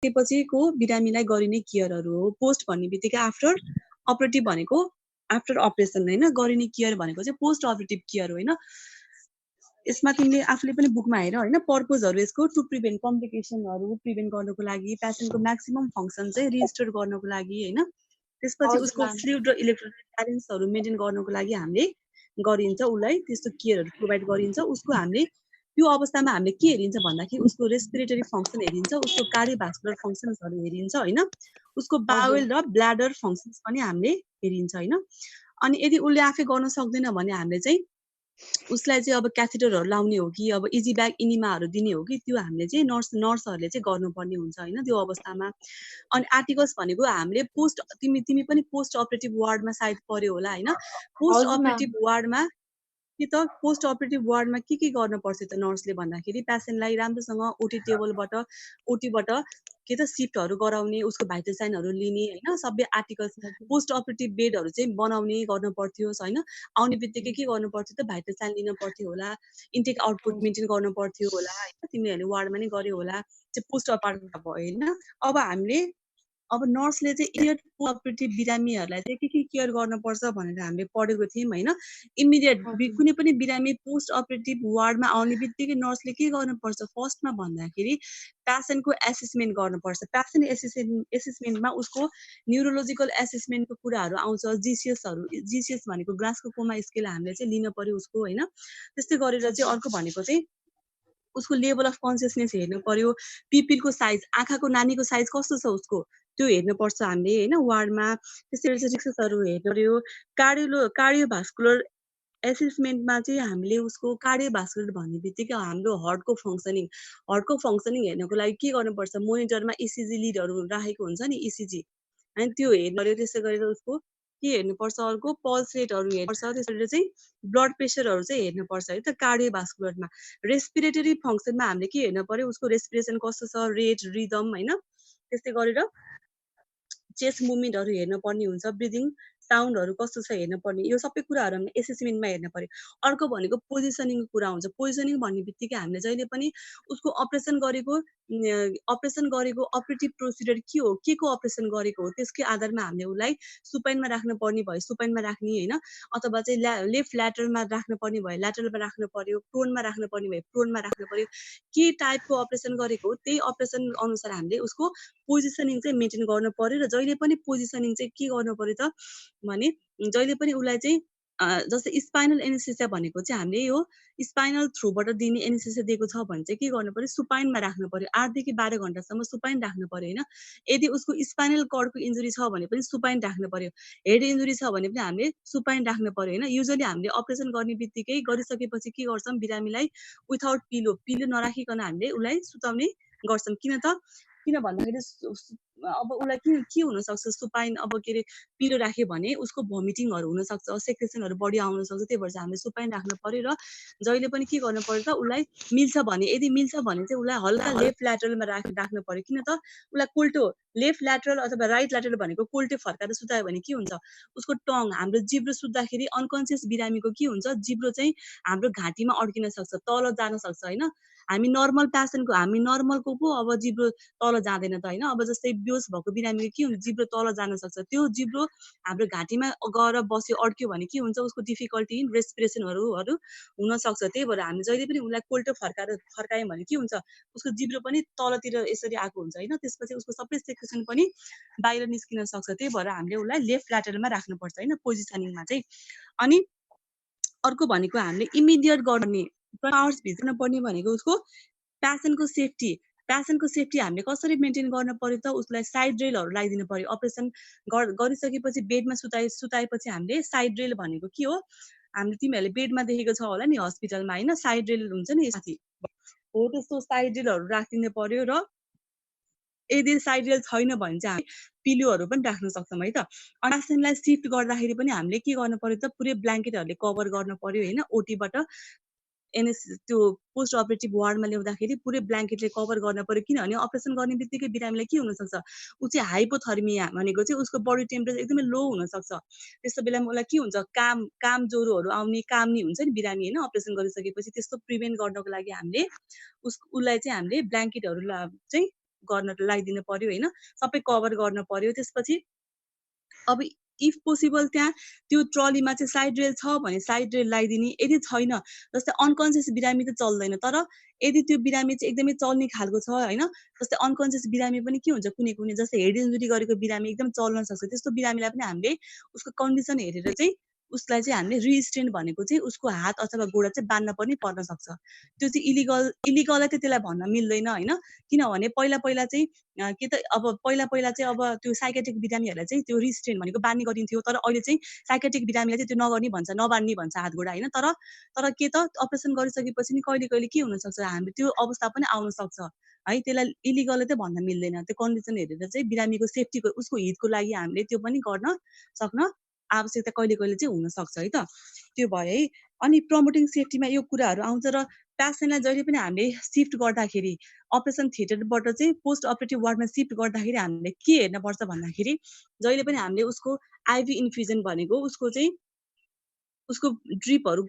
त्यसपछिको बिरामीलाई गरिने केयरहरू हो। पोस्ट भन्ने बित्तिकै आफ्टर अपरेटिभ भनेको आफ्टर अपरेसन होइन, गरिने केयर भनेको चाहिँ पोस्ट अपरेटिभ केयर होइन। यसमा तिमीले आफूले पनि बुकमा हेर होइन, पर्पजहरू यसको टु प्रिभेन्ट कम्प्लिकेसनहरू प्रिभेन्ट गर्नको लागि, पेसेन्टको म्याक्सिमम फङ्सन चाहिँ रिस्टोर गर्नको लागि होइन। त्यसपछि उसको फ्लुइड र इलेक्ट्रोलाइट ब्यालेन्सहरू मेन्टेन गर्नको लागि हामीले गरिन्छ, उसलाई त्यस्तो केयरहरू प्रोभाइड गरिन्छ। उसको हामीले त्यो अवस्थामा हामीले के हेरिन्छ भन्दाखेरि उसको रेस्पिरेटरी फङ्सन हेरिन्छ, उसको कार्डियोभास्कुलर फङ्सन्सहरू हेरिन्छ होइन, उसको बावेल र ब्ल्याडर फङ्सन्स पनि हामीले हेरिन्छ होइन। अनि यदि उसले आफै गर्न सक्दैन भने हामीले चाहिँ उसलाई चाहिँ अब क्याथेटरहरू लाउने हो कि अब इजी ब्याग इनिमाहरू दिने हो कि त्यो हामीले चाहिँ नर्सहरूले चाहिँ गर्नुपर्ने हुन्छ होइन त्यो अवस्थामा। अनि आर्टिकल्स भनेको हामीले पोस्ट तिमी पनि पोस्ट अपरेटिभ वार्डमा सायद पऱ्यो होला होइन। पोस्ट अपरेटिभ वार्डमा कि त पोस्ट अपरेटिभ वार्डमा के गर्नुपर्छ त नर्सले भन्दाखेरि पेसेन्टलाई राम्रोसँग ओटीबाट के त सिफ्टहरू गराउने, उसको भाइटल साइनहरू लिने होइन, सबै आर्टिकल्स पोस्ट अपरेटिभ बेडहरू चाहिँ बनाउने गर्नु पर्थ्यो होइन। आउने बित्तिकै के गर्नु पर्थ्यो त भाइटल साइन लिनु पर्थ्यो होला, इन्टेक आउटपुट मेन्टेन गर्नु पर्थ्यो होला होइन, तिमीहरूले वार्डमा नै गर्यो होला, चाहिँ पोस्ट अपरेटिभ भयो होइन। अब हामीले अब नर्सले चाहिँ इमिडिएट अपरेटिभ बिरामीहरूलाई चाहिँ के केयर गर्नुपर्छ भनेर हामीले पढेको थियौँ होइन। इमिडिएट कुनै पनि बिरामी पोस्ट अपरेटिभ वार्डमा आउने बित्तिकै नर्सले के गर्नुपर्छ फर्स्टमा भन्दाखेरि पेसेन्टको एसेसमेन्ट गर्नुपर्छ। पेसेन्ट एसेसमेन्टमा उसको न्युरोलोजिकल एसेसमेन्टको कुराहरू आउँछ, जिसिएस भनेको ग्लासको कोमा स्केल हामीले चाहिँ लिन पर्यो उसको होइन। त्यस्तै गरेर चाहिँ अर्को भनेको चाहिँ उसको लेभल अफ कन्सियसनेस हेर्नु पर्यो, पिपिलको साइज, आँखाको नानीको साइज कस्तो छ उसको त्यो हेर्नुपर्छ हामीले होइन वार्डमा। त्यस्तै रिक्सेसहरू हेर्नु पर्यो। कार्डियोभास्कुलर एसेसमेन्टमा चाहिँ हामीले उसको कार्डियोभास्कुलर भन्ने बित्तिकै हाम्रो हार्टको फङ्सनिङ हेर्नको लागि के गर्नुपर्छ, मोनिटरमा इसिजी लिडहरू राखेको हुन्छ नि इसिजी होइन, त्यो हेर्नु पर्यो। त्यसै गरेर उसको के हेर्नुपर्छ, अर्को पल्स रेटहरू हेर्नुपर्छ। त्यसरी चाहिँ ब्लड प्रेसरहरू चाहिँ हेर्नुपर्छ है त कार्डियोभास्कुलरमा। रेस्पिरेटरी फङ्सनमा हामीले के हेर्नु पर्यो, उसको रेस्पिरेसन कस्तो छ, रेट, रिदम होइन। त्यस्तै गरेर चेस्ट मुभमेन्टहरू हेर्नुपर्ने हुन्छ, ब्रिदिङ साउन्डहरू कस्तो छ हेर्नुपर्ने, यो सबै कुराहरू हामीले एसेसमेन्टमा हेर्नु पर्यो। अर्को भनेको पोजिसनिङको कुरा हुन्छ। पोजिसनिङ भन्ने बित्तिकै हामीले जहिले पनि उसको अपरेसन गरेको अपरेटिभ प्रोसिडर के हो, के को अपरेसन गरेको हो, त्यसकै आधारमा हामीले उसलाई सुपाइनमा राख्नुपर्ने भयो सुपाइनमा राख्ने होइन, अथवा चाहिँ लेफ्ट ल्याटरलमा राख्नुपर्ने भयो ल्याटरलमा राख्नु पर्यो, प्रोनमा राख्नुपर्ने भयो प्रोनमा राख्नु पर्यो। के टाइपको अपरेसन गरेको हो त्यही अपरेसन अनुसार हामीले उसको पोजिसनिङ चाहिँ मेन्टेन गर्नु पर्यो। र जहिले पनि पोजिसनिङ चाहिँ के गर्नु पर्यो त भने जहिले पनि उसलाई चाहिँ जस्तै स्पाइनल एनेस्थेसिया भनेको चाहिँ हामीले यो स्पाइनल थ्रुबाट दिने एनेस्थेसिया दिएको छ भने चाहिँ के गर्नु पर्यो, सुपाइनमा राख्नु पर्यो, 8 देखि 12 घण्टासम्म सुपाइन राख्नु पर्यो होइन। यदि उसको स्पाइनल कर्डको इन्जुरी छ भने पनि सुपाइन राख्नु पर्यो, हेड इन्जुरी छ भने पनि हामीले सुपाइन राख्नु पर्यो होइन। युजली हामीले अपरेसन गर्ने बित्तिकै गरिसकेपछि के गर्छौँ, बिरामीलाई विथाउट पिलो नराखिकन हामीले उसलाई सुताउने गर्छौँ। किन भन्दाखेरि अब उसलाई के हुनसक्छ, सुपाइन अब के अरे पिलो राख्यो भने उसको भोमिटिङहरू हुनसक्छ, सेक्रेसनहरू बढी आउन सक्छ। त्यही भएर चाहिँ हामीले सुपाइन राख्नु पर्यो। र जहिले पनि के गर्नु पर्यो त, उसलाई मिल्छ भने चाहिँ उसलाई हल्का लेफ्ट ल्याटरलमा राख्नु पर्यो। किन त उसलाई कोल्टो लेफ्ट ल्याटरल अथवा राइट ल्याटरल भनेको कोल्टे फर्काएर सुतायो भने के हुन्छ, उसको टङ हाम्रो जिब्रो सुत्दाखेरि अनकन्सियस बिरामीको के हुन्छ, जिब्रो चाहिँ हाम्रो घाँटीमा अड्किन सक्छ, तल जान सक्छ होइन। हामी नर्मलको पो अब जिब्रो तल जाँदैन त होइन। अब जस्तै बेहोस भएको बिरामीको के हुन्छ, जिब्रो तल जान सक्छ, त्यो जिब्रो हाम्रो घाँटीमा गएर बस्यो अड्क्यो भने के हुन्छ, उसको डिफिकल्टी इन रेस्पिरेसनहरू हुनसक्छ। त्यही भएर हामी जहिले पनि उसलाई कोल्टो फर्कायौँ भने के हुन्छ, उसको जिब्रो पनि तलतिर यसरी आएको हुन्छ होइन। त्यसपछि उसको सबै सेक्रेसन पनि बाहिर निस्किन सक्छ। त्यही भएर हामीले उसलाई लेफ्ट ल्याटरलमा राख्नुपर्छ होइन पोजिसनिङमा चाहिँ। अनि अर्को भनेको हामीले इमिडिएट गर्ने आवर्स भित्र पर्ने भनेको उसको पेसेन्टको सेफ्टी हामीले कसरी मेन्टेन गर्न पर्यो त, उसलाई साइड रेलहरू लगाइदिनु पर्यो। अपरेसन गरिसकेपछि बेडमा सुताएपछि हामीले साइड रेल भनेको के हो, हामीले तिमीहरूले बेडमा देखेको छ होला नि हस्पिटलमा होइन, साइड रेल हुन्छ नि साथी हो, त्यस्तो साइड रेलहरू राखिदिनु पर्यो। र यदि साइड रेल छैन भने चाहिँ हामी पिलोहरू पनि राख्न सक्छौँ है त। पेसेन्टलाई सिफ्ट गर्दाखेरि पनि हामीले के गर्नु पर्यो त, पुरै ब्ल्याङ्केटहरूले कभर गर्नु पर्यो होइन। ओटीबाट त्यो पोस्ट अपरेटिभ वार्डमा ल्याउँदाखेरि पुरै ब्ल्याङ्केटले कभर गर्न पर्यो। किनभने अपरेसन गर्ने बित्तिकै बिरामीलाई के हुनसक्छ, ऊ चाहिँ हाइपोथर्मिया भनेको चाहिँ उसको बडी टेम्परेचर एकदमै लो हुनसक्छ। त्यस्तो बेलामा उसलाई के हुन्छ, काम ज्वरोहरू आउने, कामनी हुन्छ नि बिरामी होइन अपरेसन गरिसकेपछि। त्यस्तो प्रिभेन्ट गर्नको लागि हामीले उसलाई चाहिँ हामीले ब्ल्याङ्केटहरू चाहिँ गर्न लगाइदिनु पर्यो हैन, सबै कभर गर्न पर्यो। त्यसपछि अब इफ पोसिबल त्यहाँ त्यो ट्रलीमा चाहिँ साइड रेल छ भने साइड रेल लगाइदिने, यदि छैन जस्तै अनकन्सियस बिरामी त चल्दैन, तर यदि त्यो बिरामी चाहिँ एकदमै चल्ने खालको छ हैन, जस्तै अनकन्सियस बिरामी पनि के हुन्छ कुनै कुनै जस्तै हेड इन्जुरी गरेको बिरामी एकदम चल्न सक्छ, त्यस्तो बिरामीलाई पनि हामीले उसको कन्डिसन हेरेर चाहिँ उसलाई चाहिँ हामीले रिस्टेन्ट भनेको चाहिँ उसको हात अथवा गोडा चाहिँ बान्न पनि पर्न सक्छ। त्यो चाहिँ इलिगलै चाहिँ त्यसलाई भन्न मिल्दैन हैन, किनभने पहिला चाहिँ के त अब पहिला चाहिँ अब त्यो साइकियाट्रिक बिरामीहरूलाई चाहिँ त्यो रिस्ट्रेन भनेको बान्ने गरिन्थ्यो, तर अहिले चाहिँ साइकियाट्रिक बिरामीलाई चाहिँ त्यो नगर्ने भन्छ, नबान्ने भन्छ हात गोडा हैन। तर तर के त अपरेसन गरिसकेपछि नि कहिले कहिले के हुनसक्छ, हाम्रो त्यो अवस्था पनि आउन सक्छ है, त्यसलाई इलिगल चाहिँ भन्न मिल्दैन। त्यो कन्डिसन हेरेर चाहिँ बिरामीको सेफ्टीको उसको हितको लागि हामीले त्यो पनि गर्न सक्न आवश्यकता कहिले कहिले चाहिँ हुनसक्छ है त। त्यो भयो है। अनि प्रमोटिङ सेफ्टीमा यो कुराहरू आउँछ र पेसेन्टलाई जहिले पनि हामीले सिफ्ट गर्दाखेरि अपरेसन थिएटरबाट चाहिँ पोस्ट अपरेटिभ वार्डमा सिफ्ट गर्दाखेरि हामीले के हेर्नुपर्छ भन्दाखेरि जहिले पनि हामीले उसको आइभी इन्फ्युजन भनेको उसको चाहिँ उसको ड्रिपहरू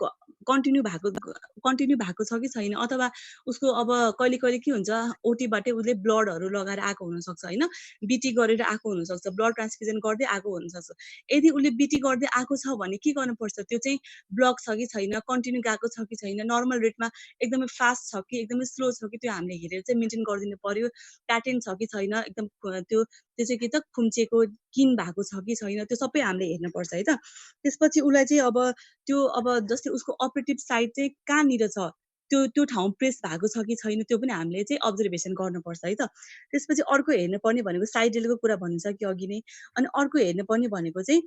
कन्टिन्यू भएको छ कि छैन, अथवा उसको अब कहिले कहिले के हुन्छ ओटीबाटै उसले ब्लडहरू लगाएर आएको हुनसक्छ हैन, बिटी गरेर आएको हुनसक्छ, ब्लड ट्रान्सफ्युजन गर्दै आएको हुनसक्छ। यदि उसले बिटी गर्दै आएको छ भने के गर्नुपर्छ, त्यो चाहिँ ब्लक छ कि छैन, कन्टिन्यू गएको छ कि छैन, नर्मल रेटमा एकदमै फास्ट छ कि एकदमै स्लो छ कि त्यो हामीले हेरेर चाहिँ मेन्टेन गरिदिनु पर्यो। प्याटर्न छ कि छैन, एकदम त्यो चाहिँ के त खुम्चेको किन भएको छ कि छैन, त्यो सबै हामीले हेर्नुपर्छ है त। त्यसपछि उसलाई चाहिँ अब जस्तै उसको अपरेटिभ साइड चाहिँ कहाँनिर छ, त्यो ठाउँ प्रेस भएको छ कि छैन, त्यो पनि हामीले चाहिँ अब्जर्भेसन गर्नुपर्छ है त। त्यसपछि अर्को हेर्नुपर्ने भनेको साइड रेलको कुरा भनिसक्यो अघि नै। अनि अर्को हेर्नुपर्ने भनेको चाहिँ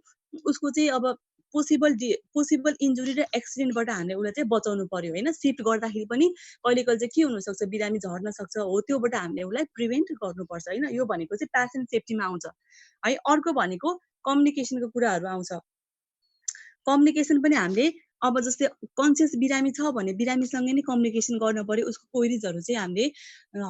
उसको चाहिँ अब पोसिबल इन्जुरी र एक्सिडेन्टबाट हामीले उसलाई चाहिँ बचाउनु पर्यो हैन। सिफ्ट गर्दाखेरि पनि कहिले कहिले चाहिँ के हुनसक्छ, बिरामी झर्न सक्छ, हो त्योबाट हामीले उसलाई प्रिभेन्ट गर्नुपर्छ हैन। यो भनेको चाहिँ पेसेन्ट सेफ्टीमा आउँछ है। अर्को भनेको कम्युनिकेसनको कुराहरू आउँछ। कम्युनिकेसन पनि हामीले अब जस्तै कन्सियस बिरामी छ भने बिरामीसँगै नै कम्युनिकेसन गर्न पर्यो। उसको क्वेरिजहरू चाहिँ हामीले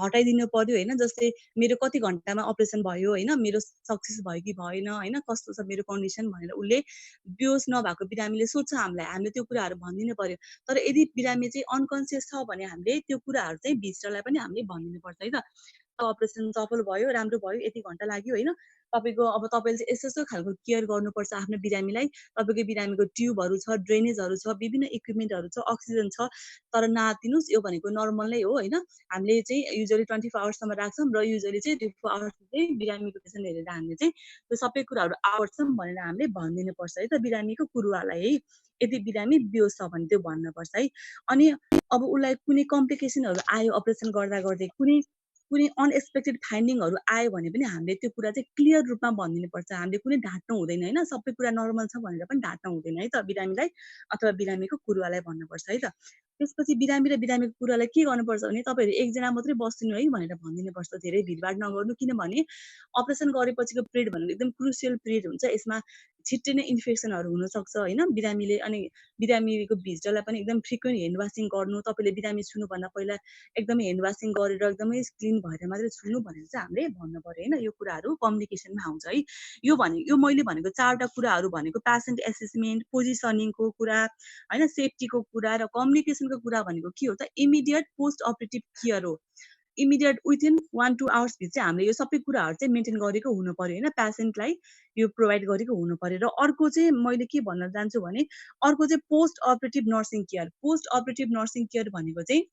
हटाइदिनु पर्यो हैन। जस्तै मेरो कति घन्टामा अपरेसन भयो हैन, मेरो सक्सेस भयो कि भएन हैन, कस्तो छ मेरो कन्डिसन भनेर उसले बेहोस नभएको बिरामीले सोध्छ हामीलाई, हामीले त्यो कुराहरू भनिदिनु पर्यो। तर यदि बिरामी चाहिँ अनकन्सियस छ भने हामीले त्यो कुराहरू चाहिँ भित्रलाई पनि हामीले भनिदिनुपर्छ है त। अपरेसन सफल भयो, राम्रो भयो, यति घन्टा लाग्यो हैन। तपाईँको अब तपाईँले चाहिँ यस्तो खालको केयर गर्नुपर्छ आफ्नो बिरामीलाई। तपाईँको बिरामीको ट्युबहरू छ, ड्रेनेजहरू छ, विभिन्न इक्विपमेन्टहरू छ, अक्सिजन छ, तर नआत्तिनुस्, यो भनेको नर्मल नै हो हैन। हामीले चाहिँ युजुअली 24 आवर्ससम्म राख्छौँ र युजुअली चाहिँ 24 आवर्स चाहिँ बिरामीको पेसेन्ट हेरेर हामीले चाहिँ त्यो सबै कुराहरू आवर्छौँ भनेर हामीले भनिदिनुपर्छ है त बिरामीको कुरुवालाई है। यदि बिरामी बेहोस छ भने त्यो भन्नुपर्छ है। अनि अब उसलाई कुनै कम्प्लिकेसनहरू आयो अपरेसन गर्दा गर्दै कुनै अनएक्सपेक्टेड फाइन्डिङहरू आयो भने पनि हामीले त्यो कुरा चाहिँ क्लियर रूपमा भनिदिनुपर्छ। हामीले कुनै ढाँट्नु हुँदैन हैन, सबै कुरा नर्मल छ भनेर पनि ढाँट्नु हुँदैन है त बिरामीलाई अथवा बिरामीको कुरुवालाई भन्नुपर्छ है त। त्यसपछि बिरामी र बिरामीको कुरुवालाई के गर्नुपर्छ भने तपाईँहरू एकजना मात्रै बसिदिनु है भनेर भनिदिनुपर्छ। धेरै भिडभाड नगर्नु, किनभने अपरेसन गरेपछिको पिरियड भनेको एकदम क्रुसियल पिरियड हुन्छ। यसमा छिट्टै नै इन्फेक्सनहरू हुनसक्छ हैन बिरामीले। अनि बिरामीको भित्रलाई पनि एकदम फ्रिक्वेन्ट ह्यान्ड वासिङ गर्नु, तपाईँले बिरामी छुनुभन्दा पहिला एकदमै ह्यान्ड वासिङ गरेर एकदमै क्लिन भएर मात्रै छुनु भनेर चाहिँ हामीले भन्नु पर्यो हैन। यो कुराहरू कम्युनिकेसनमा आउँछ है। यो मैले भनेको 4 वटा कुराहरू भनेको पेसेन्ट एसेसमेन्ट, पोजिसनिङको कुरा हैन, सेफ्टीको कुरा र कम्युनिकेसनको कुरा भनेको के हो त, इमिडिएट पोस्ट अपरेटिभ केयर हो। इमिडिएट विथिन 1-2 आवर्स भित्र चाहिँ हामीले यो सबै कुराहरू चाहिँ मेन्टेन गरेको हुनु पर्यो हैन, पेसेन्टलाई यो प्रोभाइड गरेको हुनु पर्यो। र अर्को चाहिँ मैले के भन्न चाहन्छु भने अर्को चाहिँ post operative nursing care. Post operative nursing care भनेको चाहिँ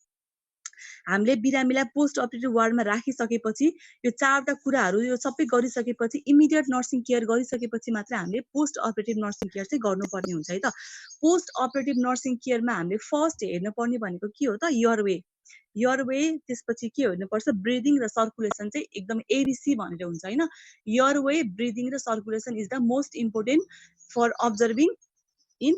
हामीले बिरामीलाई पोस्ट अपरेटिभ वार्डमा राखिसकेपछि यो 4 वटा कुराहरू यो सबै गरिसकेपछि इमिडिएट नर्सिङ केयर गरिसकेपछि मात्र हामीले पोस्ट अपरेटिभ नर्सिङ केयर चाहिँ गर्नुपर्ने हुन्छ है त। पोस्ट अपरेटिभ नर्सिङ केयरमा हामीले फर्स्ट हेर्नुपर्ने भनेको के हो त, एयरवे, त्यसपछि के हेर्नुपर्छ, ब्रिदिङ र सर्कुलेसन चाहिँ एकदम एबिसी भनेर हुन्छ हैन। एयरवे, ब्रिदिङ र circulation is the most important for observing in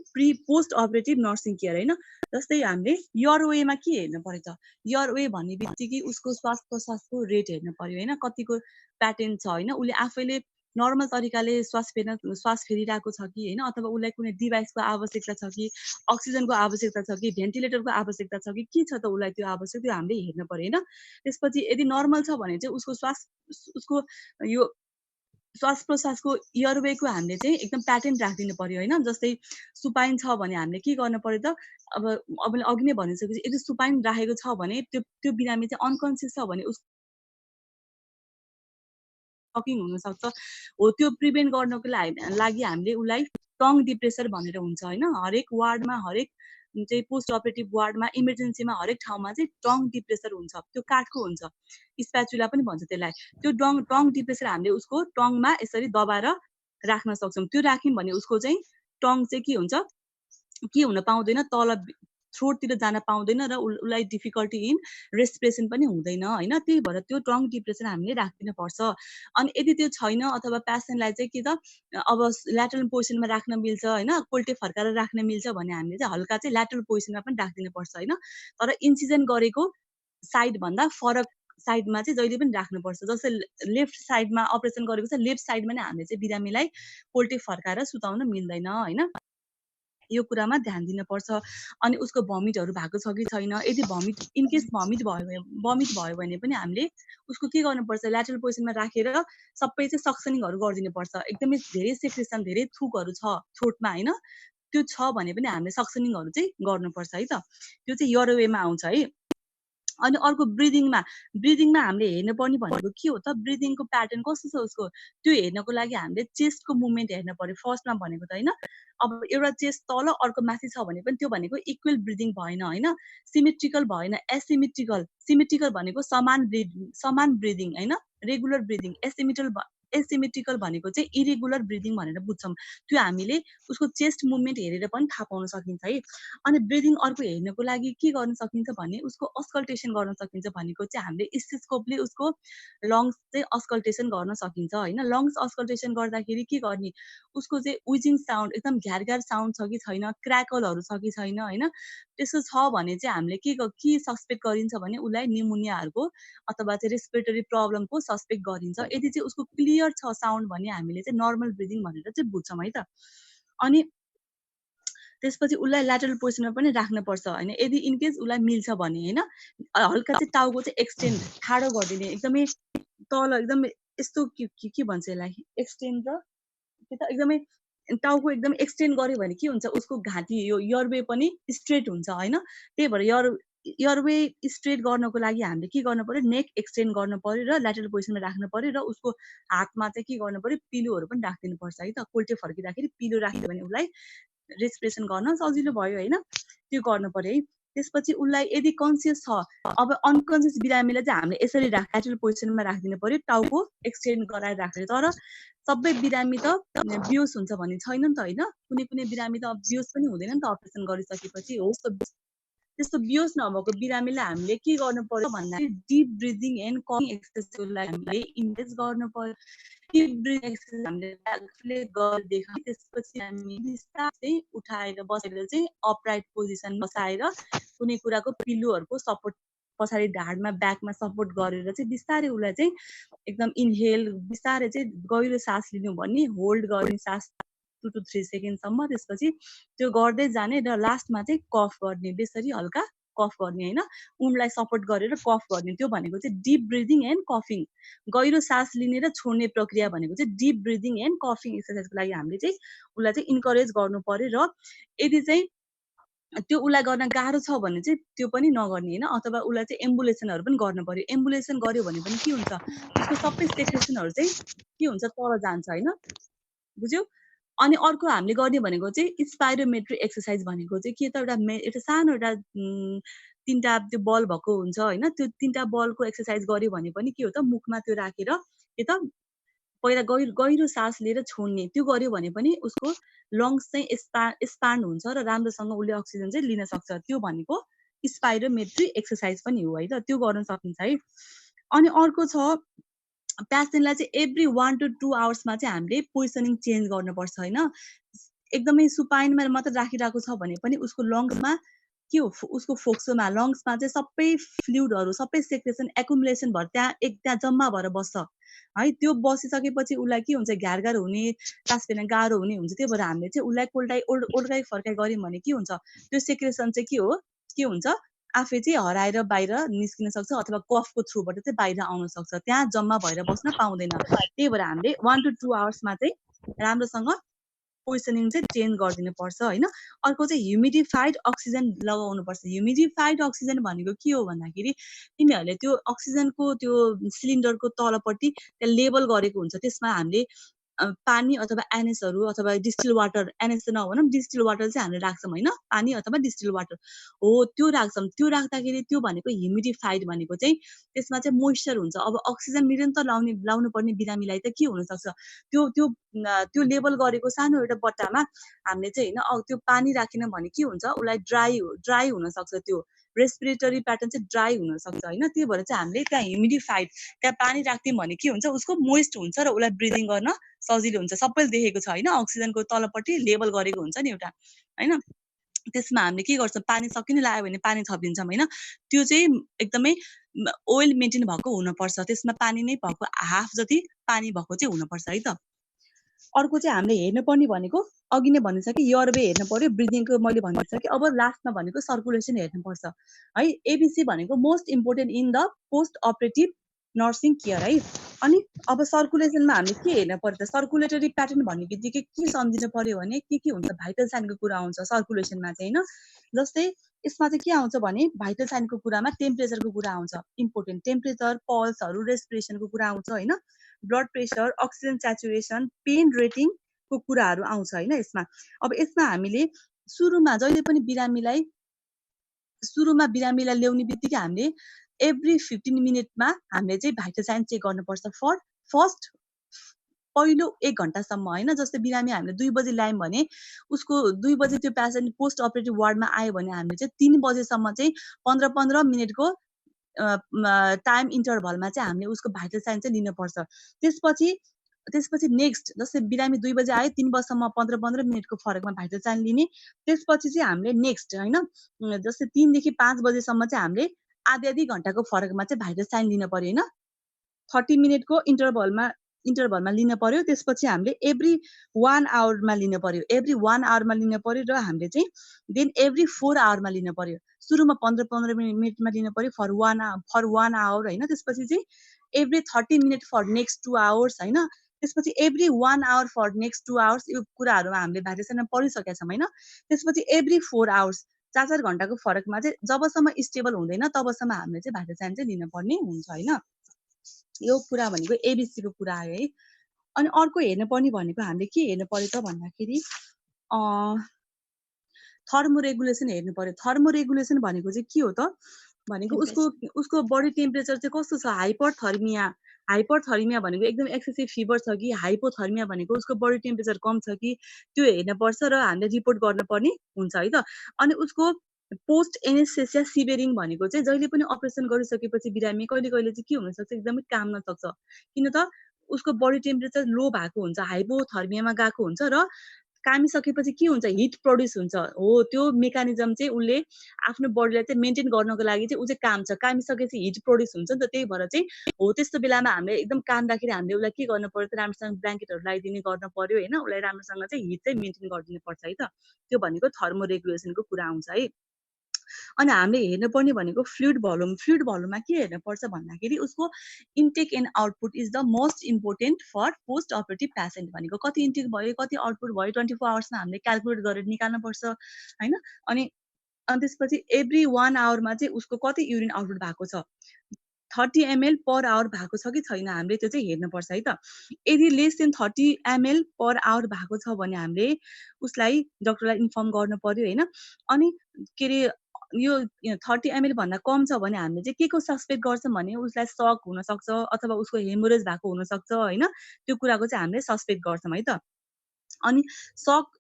post operative nursing care हैन। जस्तै हामीले एयरवेमा के हेर्नु पर्यो त, एयरवे भन्ने बित्तिकै उसको श्वास प्रश्वासको रेट हेर्नु पर्यो हैन, कतिको प्याटर्न छ हैन, उसले आफैले नर्मल तरिकाले श्वास फेरिरहेको छ कि हैन, अथवा उसलाई कुनै डिभाइसको आवश्यकता छ कि, अक्सिजनको आवश्यकता छ कि, भेन्टिलेटरको आवश्यकता छ कि, के छ त उसलाई त्यो आवश्यक, त्यो हामीले हेर्नु पर्यो हैन। त्यसपछि यदि नर्मल छ भने चाहिँ उसको यो श्वास प्रश्वासको एयरवेको हामीले चाहिँ एकदम प्याटर्न राखिदिनु पर्यो हैन। जस्तै सुपाइन छ भने हामीले के गर्नु पर्यो त, अब अघि नै भनिसकेपछि यदि सुपाइन राखेको छ भने त्यो बिरामी चाहिँ अनकन्सियस छ भने सकिङ हुनसक्छ हो। त्यो प्रिभेन्ट गर्नको लागि हामीले उसलाई टङ डिप्रेसर भनेर हुन्छ होइन। हरेक वार्डमा हरेक चाहिँ पोस्ट अपरेटिभ वार्डमा इमर्जेन्सीमा हरेक ठाउँमा चाहिँ टङ डिप्रेसर हुन्छ। त्यो काठको हुन्छ, स्प्याचुला पनि भन्छ त्यसलाई। त्यो टङ डिप्रेसर हामीले उसको टङमा यसरी दबाएर राख्न सक्छौँ। त्यो राख्यौँ भने उसको चाहिँ टङ चाहिँ के हुन्छ, के हुन पाउँदैन, तल थ्रोटतिर जान पाउँदैन र उसलाई डिफिकल्टी इन रेस्पिरेसन पनि हुँदैन होइन। त्यही भएर त्यो टङ डिप्रेसन हामीले राखिदिनु पर्छ। अनि यदि त्यो छैन अथवा पेसेन्टलाई चाहिँ के त अब ल्याटरल पोजिसनमा राख्न मिल्छ होइन, कोल्टे फर्काएर राख्न मिल्छ भने हामीले चाहिँ हल्का चाहिँ ल्याटरल पोजिसनमा पनि राखिदिनु पर्छ होइन। तर इन्सिजन गरेको साइडभन्दा फरक साइडमा चाहिँ जहिले पनि राख्नुपर्छ। जस्तै लेफ्ट साइडमा अपरेसन गरेको छ, लेफ्ट साइडमा नै हामीले चाहिँ बिरामीलाई कोल्टे फर्काएर सुताउन मिल्दैन होइन। यो कुरामा ध्यान दिनुपर्छ। अनि उसको भमिटहरू भएको छ कि छैन, यदि भमिट इनकेस भमिट भयो भने पनि हामीले उसको के गर्नुपर्छ, ल्याटरल पोजिसनमा राखेर सबै चाहिँ सक्सनिङहरू गरिदिनुपर्छ। एकदमै धेरै सेक्रेसन धेरै थुकहरू छ थ्रोटमा होइन, त्यो छ भने पनि हामीले सक्सनिङहरू चाहिँ गर्नुपर्छ है त। त्यो चाहिँ यरोवेमा आउँछ है। अनि अर्को ब्रिदिङमा हामीले हेर्नुपर्ने भनेको के हो त, ब्रिदिङको प्याटर्न कस्तो छ उसको, त्यो हेर्नको लागि हामीले चेस्टको मुभमेन्ट हेर्नु पर्यो फर्स्टमा भनेको त होइन। अब एउटा चेस्ट तल अर्को माथि छ भने पनि त्यो भनेको इक्वल ब्रिदिङ भएन होइन, सिमेट्रिकल भएन, एसिमेट्रिकल। सिमेट्रिकल भनेको समान ब्रिदिङ होइन, रेगुलर ब्रिदिङ। एसिमेट्रिकल भनेको चाहिँ इरेगुलर ब्रिदिङ भनेर बुझ्छौँ। त्यो हामीले उसको चेस्ट मुभमेन्ट हेरेर पनि थाहा पाउन सकिन्छ है। अनि ब्रिदिङ अर्को हेर्नको लागि के गर्न सकिन्छ भने उसको अस्कल्टेसन गर्न सकिन्छ। भनेको चाहिँ हामीले स्टेथोस्कोपले उसको लङ्स चाहिँ अस्कल्टेसन गर्न सकिन्छ होइन। लङ्स अस्कल्टेसन गर्दाखेरि के गर्ने, उसको चाहिँ विजिङ साउन्ड एकदम घ्यार साउन्ड छ कि छैन, क्र्याकलहरू छ कि छैन होइन। त्यस्तो छ भने चाहिँ हामीले के सस्पेक्ट गरिन्छ भने उसलाई न्युमोनियाहरूको अथवा चाहिँ रेस्पिरेटरी प्रब्लमको सस्पेक्ट गरिन्छ। यदि चाहिँ उसको क्लियर छ साउन्ड भने हामीले चाहिँ नर्मल ब्रिदिङ भनेर चाहिँ बुझ्छौँ है त। अनि त्यसपछि उसलाई ल्याटरल पोजिसनमा पनि राख्नुपर्छ होइन, यदि इनकेस उसलाई मिल्छ भने होइन। हल्का चाहिँ टाउको चाहिँ एक्सटेन्ड ठाडो गरिदिने, एकदमै तल एकदमै यस्तो के भन्छ यसलाई, एक्सटेन्ड र एकदमै टाउको एकदमै एक्सटेन्ड गर्यो भने के हुन्छ, उसको घाँटी यो यरवे पनि स्ट्रेट हुन्छ होइन। त्यही भएर यरवे स्ट्रेट गर्नको लागि हामीले के गर्नु पर्यो, नेक एक्सटेन्ड गर्नु पर्यो र ल्याटरल पोजिसनमा राख्नु पर्यो। र उसको हातमा चाहिँ के गर्नु पर्यो, पिलोहरू पनि राखिदिनु पर्छ है त। कोल्टे फर्किँदाखेरि पिलो राख्यो भने उसलाई रेस्पिरेसन गर्न सजिलो भयो होइन, त्यो गर्नु पर्यो है। त्यसपछि उसलाई यदि कन्सियस छ, अब अनकन्सियस बिरामीलाई चाहिँ हामीले यसरी ल्याटरल पोजिसनमा राखिदिनु पर्यो, टाउको एक्सटेन्ड गराएर राख्ने। तर सबै बिरामी त बियोस हुन्छ भन्ने छैन नि त होइन, कुनै बिरामी त बियोस पनि हुँदैन नि त अपरेसन गरिसकेपछि हो। त्यस्तो बियोस नभएको बिरामीलाई हामीले के गर्नु पर्यो भन्दाखेरि डिप ब्रिदिङ एन्ड कमिङ एक्सर्साइजलाई हामीले इन्गेज गर्नु पर्यो। डिप ब्रिदिङ एक्सर्साइज हामीले आफूले गरेदेखि त्यसपछि हामी बिस्तारै उठाएर बसेर चाहिँ अपराइट पोजिसन बसाएर कुनै कुराको पिल्लोहरूको सपोर्ट पछाडि ढाडमा ब्याकमा सपोर्ट गरेर चाहिँ बिस्तारै उसलाई चाहिँ एकदम इन्हेल बिस्तारै चाहिँ गहिरो सास लिनु भन्ने, होल्ड गर्ने सास 2 to 3 सेकेन्डसम्म। त्यसपछि त्यो गर्दै जाने र लास्टमा चाहिँ कफ गर्ने, बेसरी हल्का कफ गर्ने होइन, उनलाई सपोर्ट गरेर कफ गर्ने। त्यो भनेको चाहिँ डिप ब्रिदिङ एन्ड कफिङ, गहिरो सास लिने र छोड्ने प्रक्रिया भनेको चाहिँ डिप ब्रिदिङ एन्ड कफिङ एक्सर्साइजको लागि हामीले चाहिँ उसलाई चाहिँ इन्करेज गर्नु पर्यो। र यदि चाहिँ त्यो उसलाई गर्न गाह्रो छ भने चाहिँ त्यो पनि नगर्ने होइन, अथवा उसलाई चाहिँ एम्बुलेसनहरू पनि गर्नु पर्यो। एम्बुलेसन गर्यो भने पनि के हुन्छ, उसको सबै सेक्रेसनहरू चाहिँ के हुन्छ, तल जान्छ होइन, बुझ्यौ। अनि अर्को हामीले गर्ने भनेको चाहिँ स्पाइरोमेट्री एक्सर्साइज भनेको चाहिँ के त, एउटा सानो एउटा 3टा त्यो बल भएको हुन्छ होइन, त्यो 3टा बलको एक्सर्साइज गर्यो भने पनि के हो त, मुखमा त्यो राखेर के त पहिला गहिरो सास लिएर छोड्ने, त्यो गर्यो भने पनि उसको लङ्स चाहिँ एक्सपान्ड हुन्छ र राम्रोसँग उसले अक्सिजन चाहिँ लिन सक्छ। त्यो भनेको स्पाइरोमेट्री एक्सर्साइज पनि हो है त, त्यो गर्न सकिन्छ है। अनि अर्को छ, पेसेन्टलाई चाहिँ एभ्री 1 to 2 आवर्समा चाहिँ हामीले पोजिसनिङ चेन्ज गर्नुपर्छ होइन। एकदमै सुपाइनमा मात्र राखिरहेको छ भने पनि उसको लङ्समा के हो, उसको फोक्सोमा लङ्समा चाहिँ सबै फ्लुइडहरू सबै सेक्रेसन एकुमुलेसन भएर त्यहाँ जम्मा भएर बस्छ है। त्यो बसिसकेपछि उसलाई के हुन्छ, घ्यार हुने, सास फेर्न गाह्रो हुने हुन्छ। त्यही भएर हामीले चाहिँ उसलाई ओल्टाइ फर्काइ गऱ्यौँ भने के हुन्छ, त्यो सेक्रेसन चाहिँ के हुन्छ, आफै चाहिँ हराएर बाहिर निस्किन सक्छ अथवा कफको थ्रुबाट चाहिँ बाहिर आउन सक्छ, त्यहाँ जम्मा भएर बस्न पाउँदैन। त्यही भएर हामीले 1 to 2 आवर्समा चाहिँ राम्रोसँग पोजिसनिङ चाहिँ चेन्ज गरिदिनु पर्छ हैन। अर्को चाहिँ ह्युमिडिफाइड अक्सिजन लगाउनु पर्छ। ह्युमिडिफाइड अक्सिजन भनेको के हो भन्दाखेरि तिमीहरूले त्यो अक्सिजनको त्यो सिलिन्डरको तलपट्टि त्यहाँ लेबल गरेको हुन्छ, त्यसमा हामीले पानी अथवा एनएसहरू अथवा डिस्टिल वाटर, एनएस त नभनौँ, डिस्टिल वाटर चाहिँ हामीले राख्छौँ हैन, पानी अथवा डिस्टिल वाटर हो त्यो राख्छौँ। त्यो राख्दाखेरि त्यो भनेको ह्युमिडिफाइड भनेको चाहिँ त्यसमा चाहिँ मोइस्चर हुन्छ। अब अक्सिजन निरन्तर लाउनु पर्ने बिरामीलाई त के हुन सक्छ, त्यो त्यो त्यो लेबल गरेको सानो एउटा बट्टामा हामीले चाहिँ हैन त्यो पानी राखेन भने के हुन्छ, उसलाई ड्राई हुन सक्छ, त्यो रेस्पिरेटरी प्याटर्न चाहिँ ड्राई हुन सक्छ हैन। त्यही भएर चाहिँ हामीले त्यहाँ ह्युमिडिफाइड त्यहाँ पानी राख्दियौँ भने के हुन्छ, उसको मोइस्ट हुन्छ र उसलाई ब्रिदिङ गर्न सजिलो हुन्छ। सबैले देखेको छ हैन, अक्सिजनको तलपट्टि लेबल गरेको हुन्छ नि एउटा हैन। त्यसमा हामीले के गर्छौँ, पानी सकिन लाग्यो भने पानी थपिदिन्छौँ हैन। त्यो चाहिँ एकदमै ओइल मेन्टेन भएको हुनुपर्छ, त्यसमा पानी नै भएको हाफ जति पानी भएको चाहिँ हुनुपर्छ है त। अर्को चाहिँ हामीले हेर्नुपर्ने भनेको अघि नै भनिसकेँ, एयरवे हेर्नु पर्यो, ब्रिदिङको मैले भनिसकेँ। अब लास्टमा भनेको सर्कुलेसन हेर्नुपर्छ है। एबिसी भनेको most important in the post operative nursing care है। अनि अब सर्कुलेसनमा हामीले के हेर्नु पर्यो त, सर्कुलेटरी प्याटर्न भन्ने बित्तिकै के सम्झिनु पर्यो भने के हुन्छ, भाइटल साइनको कुरा आउँछ सर्कुलेसनमा चाहिँ हैन। जस्तै यसमा चाहिँ के आउँछ भने भाइटल साइनको कुरामा टेम्परेचरको कुरा आउँछ, इम्पोर्टेन्ट टेम्परेचर, पल्सहरू, रेस्पिरेसनको कुरा आउँछ हैन, blood pressure, oxygen saturation, pain रेटिङको कुराहरू आउँछ हैन यसमा। अब यसमा हामीले सुरुमा जहिले पनि बिरामीलाई ल्याउने बित्तिकै हामीले एभ्री 15 मिनटमा हामीले चाहिँ भाइटल साइन चेक गर्नुपर्छ फर फर्स्ट पहिलो 1 घण्टासम्म हैन। जस्तै बिरामी हामीले 2 बजे ल्यायौँ भने उसको 2 बजे त्यो पेसेन्ट पोस्ट अपरेटिभ वार्डमा आयो भने हामीले चाहिँ 3 बजेसम्म चाहिँ 15-15 मिनटको टाइम इन्टरभलमा चाहिँ हामीले उसको भाइटल साइन चाहिँ लिनुपर्छ। त्यसपछि नेक्स्ट जस्तै बिरामी 2 बजे आयो, 3 बजेसम्म 15-15 मिनटको फरकमा भाइटल साइन लिने। त्यसपछि चाहिँ हामीले नेक्स्ट हैन जस्तै 3 देखि 5 बजेसम्म चाहिँ हामीले आधी घण्टाको फरकमा चाहिँ भाइटल साइन लिन पर्यो हैन। 30 मिनटको इन्टरभलमा लिन पर्यो। त्यसपछि हामीले एभ्री 1 आवरमा लिन पर्यो, एभ्री 1 आवरमा लिन पर्यो र हामीले चाहिँ देन एभ्री 4 आवरमा लिन पर्यो। सुरुमा 15-15 मिनटमा लिन पर्यो फर 1 आवर हैन। त्यसपछि चाहिँ every 30 minute for next 2 hours हैन। त्यसपछि every 1 hour for next 2 hours. यो कुराहरूमा हामीले भाइटल साइनमा पढिसकेका छौँ हैन। त्यसपछि एभ्री 4 आवर्स, 4-4 घण्टाको फरकमा चाहिँ जबसम्म स्टेबल हुँदैन तबसम्म हामीले चाहिँ भाइटल साइन चाहिँ लिनुपर्ने हुन्छ हैन। यो कुरा भनेको एबिसीको कुरा आयो है। अनि अर्को हेर्नुपर्ने भनेको हामीले के हेर्नु पर्यो त भन्दाखेरि थर्मोरेगुलेसन हेर्नु पर्यो। थर्मोरेगुलेसन भनेको चाहिँ के हो त भनेको उसको बडी टेम्परेचर चाहिँ कस्तो छ, हाइपरथर्मिया भनेको एकदम एक्सेसिभ फिभर छ कि हाइपोथर्मिया भनेको उसको बडी टेम्परेचर कम छ कि त्यो हेर्नुपर्छ र हामीले रिपोर्ट गर्नुपर्ने हुन्छ है त। अनि उसको पोस्ट एनेस्थेसिया सिभियरिङ भनेको चाहिँ जहिले पनि अपरेसन गरिसकेपछि बिरामी कहिले कहिले चाहिँ के हुनसक्छ, एकदमै काम नसक्छ। किन त उसको बडी टेम्परेचर लो भएको हुन्छ, हाइपोथर्मियामा गएको हुन्छ र कामिसकेपछि के हुन्छ, हिट प्रड्युस हुन्छ। हो त्यो मेकानिजम चाहिँ उसले आफ्नो बडीलाई चाहिँ मेन्टेन गर्नको लागि चाहिँ ऊ चाहिँ काम छ, कामिसकेपछि हिट प्रड्युस हुन्छ नि त। त्यही भएर चाहिँ हो त्यस्तो बेलामा हामीले एकदम कामदाखेरि हामीले उसलाई के गर्नु पर्यो त, राम्रोसँग ब्ल्याङ्केटहरू लगाइदिने गर्नु पर्यो होइन। उसलाई राम्रोसँग चाहिँ हिट चाहिँ मेन्टेन गरिदिनु पर्छ है त। त्यो भनेको थर्मोरेगुलेसनको कुरा आउँछ है। अनि हामीले हेर्नुपर्ने भनेको फ्लुइड भल्युममा के हेर्नुपर्छ भन्दाखेरि उसको intake and output is the most important for post operative patient. भनेको कति इन्टेक भयो कति आउटपुट भयो 24 आवर्समा हामीले क्यालकुलेट गरेर निकाल्नुपर्छ होइन। अनि त्यसपछि एभ्री 1 आवरमा चाहिँ उसको कति युरिन आउटपुट भएको छ, 30 ml पर आवर भएको छ कि छैन, हामीले त्यो चाहिँ हेर्नुपर्छ है त। यदि less than 30 ml per hour भएको छ भने हामीले उसलाई डक्टरलाई इन्फर्म गर्नु पर्यो होइन। अनि के अरे यो 30 ml भन्दा कम छ भने हामीले चाहिँ के को सस्पेक्ट गर्छौँ भने उसलाई सक हुनसक्छ अथवा उसको हेमोरेज भएको हुनसक्छ होइन। त्यो कुराको चाहिँ हामीले सस्पेक्ट गर्छौँ है त। अनि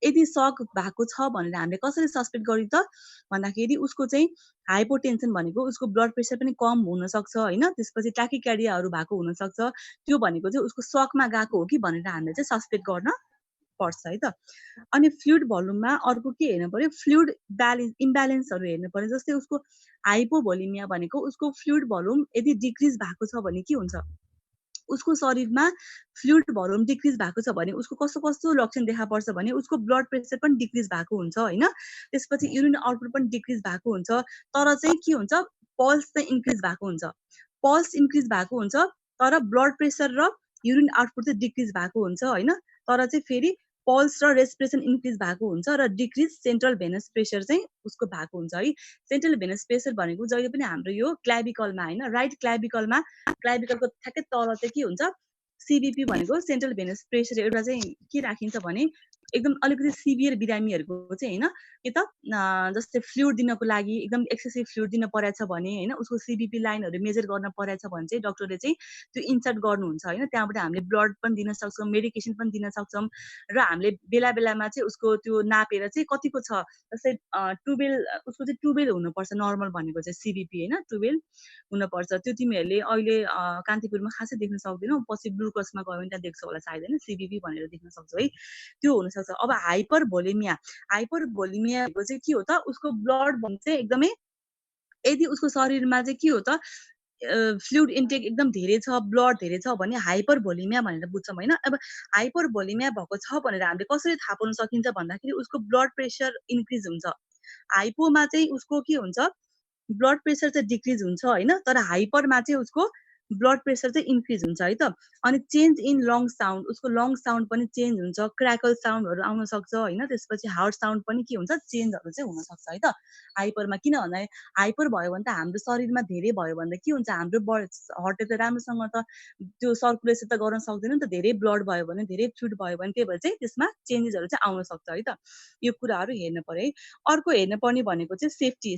यदि सक भएको छ भनेर हामीले कसरी सस्पेक्ट गर्यौँ त भन्दाखेरि उसको चाहिँ हाइपोटेन्सन भनेको उसको ब्लड प्रेसर पनि कम हुनसक्छ होइन। त्यसपछि ट्याकिकार्डियाहरू भएको हुनसक्छ। त्यो भनेको चाहिँ उसको सकमा गएको हो कि भनेर हामीले चाहिँ सस्पेक्ट गर्न पर्छ है त। अनि फ्लुइड भल्युममा अर्को के हेर्नु पर्यो, फ्लुइड इम्ब्यालेन्सहरू हेर्नु पर्यो। जस्तै उसको हाइपोभोलिमिया भनेको उसको फ्लुइड भल्युम यदि डिक्रिज भएको छ भने के हुन्छ, उसको शरीरमा फ्लुइड भल्युम डिक्रिज भएको छ भने उसको कस्तो कस्तो लक्षण देखा पर्छ भने उसको ब्लड प्रेसर पनि डिक्रिज भएको हुन्छ होइन। त्यसपछि युरिन आउटपुट पनि डिक्रिज भएको हुन्छ। तर चाहिँ के हुन्छ, पल्स चाहिँ इन्क्रिज भएको हुन्छ। पल्स इन्क्रिज भएको हुन्छ तर ब्लड प्रेसर र युरिन आउटपुट चाहिँ डिक्रिज भएको हुन्छ होइन। तर चाहिँ फेरि पल्स र रेस्पिरेसन इन्क्रिज भएको हुन्छ र डिक्रिज सेन्ट्रल भेनस प्रेसर चाहिँ उसको भएको हुन्छ है। सेन्ट्रल भेनस प्रेसर भनेको जहिले पनि हाम्रो यो क्लाभिकलमा हैन, राइट क्लाभिकलमा, क्लाभिकलको ठ्याक्कै तल चाहिँ के हुन्छ, सिबिपी भनेको सेन्ट्रल भेनस प्रेसर एउटा चाहिँ के राखिन्छ भने एकदम अलिकति सिभियर बिरामीहरूको चाहिँ हैन, के त जस्तै फ्लुइड दिनको लागि एकदम एक्सेसिभ फ्लुइड दिन परेछ भने हैन, उसको सिबिपी लाइनहरू मेजर गर्न परेछ भने चाहिँ डक्टरले चाहिँ त्यो इन्सर्ट गर्नुहुन्छ हैन। त्यहाँबाट हामीले ब्लड पनि दिन सक्छौँ, मेडिकेसन पनि दिन सक्छौँ र हामीले बेला बेलामा चाहिँ उसको त्यो नापेर चाहिँ कतिको छ, जस्तै 12 उसको चाहिँ 12 हुनुपर्छ नर्मल भनेको चाहिँ सिबिपी हैन, 12 हुनुपर्छ। त्यो तिमीहरूले अहिले कान्तिपुरमा खासै देख्न सक्दैनौ, पछि ग्लुकोजमा गयो भने त्यहाँ देख्छौ होला सायद हैन, सिबिपी भनेर देख्न सक्छौ है, त्यो हुनसक्छ। अब हाइपरभोलेमिया, हाइपरभोलेमिया भनेको चाहिँ के हो त, उसको ब्लड चाहिँ एकदमै, यदि उसको शरीरमा चाहिँ के हो त, फ्लुइड इन्टेक एकदम धेरै छ, ब्लड धेरै छ भने हाइपरभोलेमिया भनेर बुझ्छौँ हैन। अब हाइपरभोलेमिया भएको छ भनेर हामीले कसरी थाहा पाउन सकिन्छ भन्दाखेरि उसको ब्लड प्रेसर इन्क्रिज हुन्छ। हाइपोमा चाहिँ उसको के हुन्छ, ब्लड प्रेसर चाहिँ डिक्रिज हुन्छ हैन, तर हाइपरमा चाहिँ उसको ब्लड प्रेसर चाहिँ इन्क्रिज हुन्छ है त। अनि चेन्ज इन लङ साउन्ड, उसको लङ साउन्ड पनि चेन्ज हुन्छ, क्र्याकल साउन्डहरू आउन सक्छ हैन, त्यसपछि हार्ट साउन्ड पनि के हुन्छ, चेन्जहरू चाहिँ हुन सक्छ है त हाइपरमा। किन भन्दा हाइपर भयो भने त हाम्रो शरीरमा धेरै भयो भने त के हुन्छ, हाम्रो हार्टले त राम्रोसँग त त्यो सर्कुलेसन त गर्न सक्दैन नि त, धेरै ब्लड भयो भने, धेरै फ्लुइड भयो भने, त्यही भएर चाहिँ त्यसमा चेन्जेसहरू चाहिँ आउन सक्छ है त। यो कुराहरू हेर्न पर्यो है। अर्को हेर्न पर्ने भनेको चाहिँ सेफ्टी।